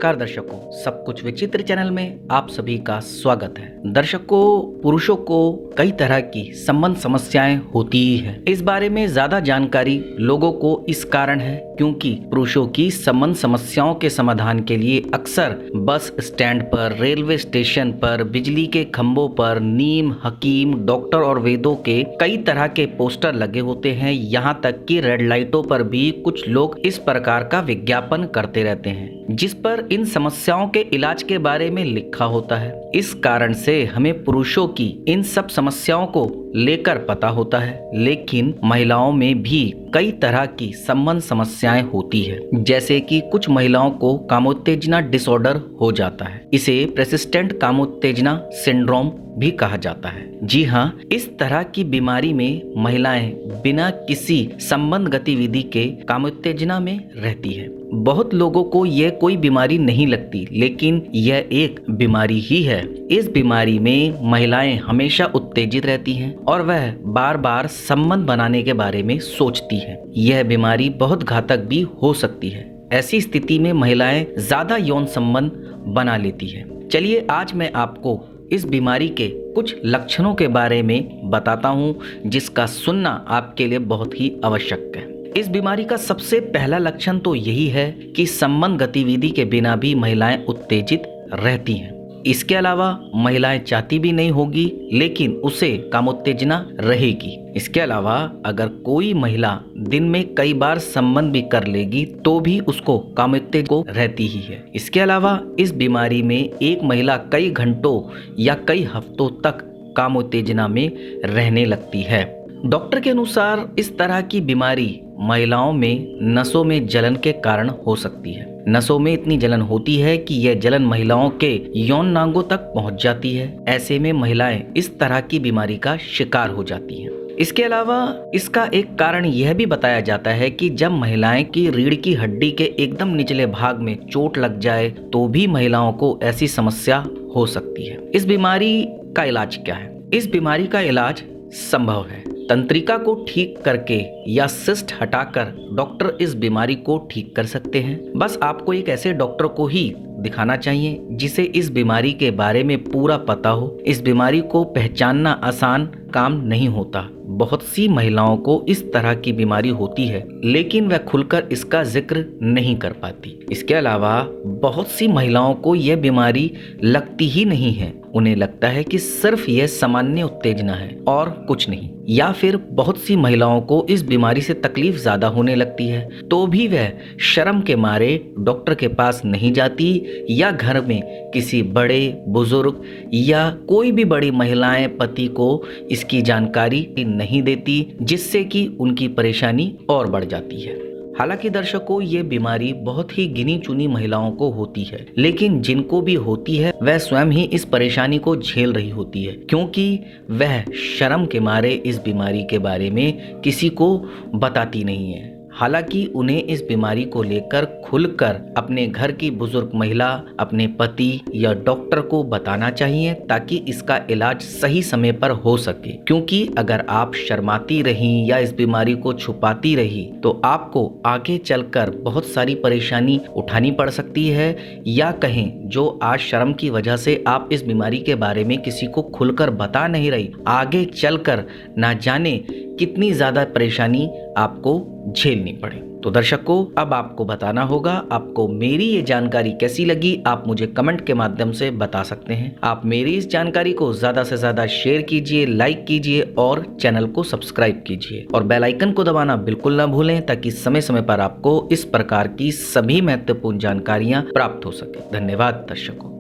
नमस्कार दर्शकों, सब कुछ विचित्र चैनल में आप सभी का स्वागत है। दर्शकों, पुरुषों को कई तरह की संबंध समस्याएं होती ही हैं। इस बारे में ज्यादा जानकारी लोगों को इस कारण है क्योंकि पुरुषों की संबंध समस्याओं के समाधान के लिए अक्सर बस स्टैंड पर, रेलवे स्टेशन पर, बिजली के खंभों पर नीम, हकीम, डॉक्टर और वैद्यों के कई तरह के पोस्टर लगे होते हैं। यहाँ तक कि रेड लाइटों पर भी कुछ लोग इस प्रकार का विज्ञापन करते रहते हैं जिस पर इन समस्याओं के इलाज के बारे में लिखा होता है। इस कारण से हमें पुरुषों की इन सब समस्याओं को लेकर पता होता है, लेकिन महिलाओं में भी कई तरह की संबंध समस्याएं होती है। जैसे कि कुछ महिलाओं को कामोत्तेजना डिसऑर्डर हो जाता है। इसे प्रेसिस्टेंट कामोत्तेजना सिंड्रोम भी कहा जाता है। जी हाँ, इस तरह की बीमारी में महिलाएं बिना किसी संबंध गतिविधि के कामोत्तेजना में रहती है। बहुत लोगों को यह कोई बीमारी नहीं लगती, लेकिन यह एक बीमारी ही है। इस बीमारी में महिलाएं हमेशा उत्तेजित रहती हैं और वह बार बार संबंध बनाने के बारे में सोचती हैं। यह बीमारी बहुत घातक भी हो सकती है। ऐसी स्थिति में महिलाएं ज्यादा यौन संबंध बना लेती हैं। चलिए आज मैं आपको इस बीमारी के कुछ लक्षणों के बारे में बताता हूँ जिसका सुनना आपके लिए बहुत ही आवश्यक है। इस बीमारी का सबसे पहला लक्षण तो यही है कि संबंध गतिविधि के बिना भी महिलाएं उत्तेजित रहती हैं। इसके अलावा महिलाएं चाहती भी नहीं होगी लेकिन उसे कामोत्तेजना रहेगी। इसके अलावा अगर कोई महिला दिन में कई बार संबंध भी कर लेगी तो भी उसको कामोत्तेजना रहती ही है। इसके अलावा इस बीमारी में एक महिला कई घंटों या कई हफ्तों तक कामोत्तेजना में रहने लगती है। डॉक्टर के अनुसार इस तरह की बीमारी महिलाओं में नसों में जलन के कारण हो सकती है। नसों में इतनी जलन होती है कि यह जलन महिलाओं के यौन नांगों तक पहुंच जाती है। ऐसे में महिलाएं इस तरह की बीमारी का शिकार हो जाती हैं। इसके अलावा इसका एक कारण यह भी बताया जाता है कि जब महिलाएं की रीढ़ की हड्डी के एकदम निचले भाग में चोट लग जाए तो भी महिलाओं को ऐसी समस्या हो सकती है। इस बीमारी का इलाज क्या है? इस बीमारी का इलाज संभव है। तंत्रिका को ठीक करके या सिस्ट हटाकर डॉक्टर इस बीमारी को ठीक कर सकते हैं। बस आपको एक ऐसे डॉक्टर को ही दिखाना चाहिए जिसे इस बीमारी के बारे में पूरा पता हो। इस बीमारी को पहचानना आसान काम नहीं होता। बहुत सी महिलाओं को इस तरह की बीमारी होती है लेकिन वह खुलकर इसका जिक्र नहीं कर पाती। इसके अलावा बहुत सी महिलाओं को यह बीमारी लगती ही नहीं है। उन्हें लगता है कि सिर्फ यह सामान्य उत्तेजना है और कुछ नहीं। या फिर बहुत सी महिलाओं को इस बीमारी से तकलीफ ज्यादा होने लगती है तो भी वह शर्म के मारे डॉक्टर के पास नहीं जाती या घर में किसी बड़े बुजुर्ग या कोई भी बड़ी महिलाएं पति को इसकी जानकारी नहीं देती, जिससे कि उनकी परेशानी और बढ़ जाती है। हालांकि दर्शकों, ये बीमारी बहुत ही गिनी चुनी महिलाओं को होती है, लेकिन जिनको भी होती है वह स्वयं ही इस परेशानी को झेल रही होती है क्योंकि वह शर्म के मारे इस बीमारी के बारे में किसी को बताती नहीं है। हालांकि उन्हें इस बीमारी को लेकर खुलकर अपने घर की बुजुर्ग महिला, अपने पति या डॉक्टर को बताना चाहिए ताकि इसका इलाज सही समय पर हो सके। क्योंकि अगर आप शर्माती रही या इस बीमारी को छुपाती रही तो आपको आगे चलकर बहुत सारी परेशानी उठानी पड़ सकती है, या कहें जो आज शर्म की वजह से आप इस बीमारी के बारे में किसी को खुलकर बता नहीं रही, आगे चलकर ना जाने कितनी ज्यादा परेशानी आपको झेलनी पड़े। तो दर्शकों, अब आपको बताना होगा आपको मेरी ये जानकारी कैसी लगी। आप मुझे कमेंट के माध्यम से बता सकते हैं। आप मेरी इस जानकारी को ज्यादा से ज्यादा शेयर कीजिए, लाइक कीजिए और चैनल को सब्सक्राइब कीजिए और बेल आइकन को दबाना बिल्कुल ना भूलें ताकि समय समय पर आपको इस प्रकार की सभी महत्वपूर्ण जानकारियां प्राप्त हो सके। धन्यवाद दर्शकों।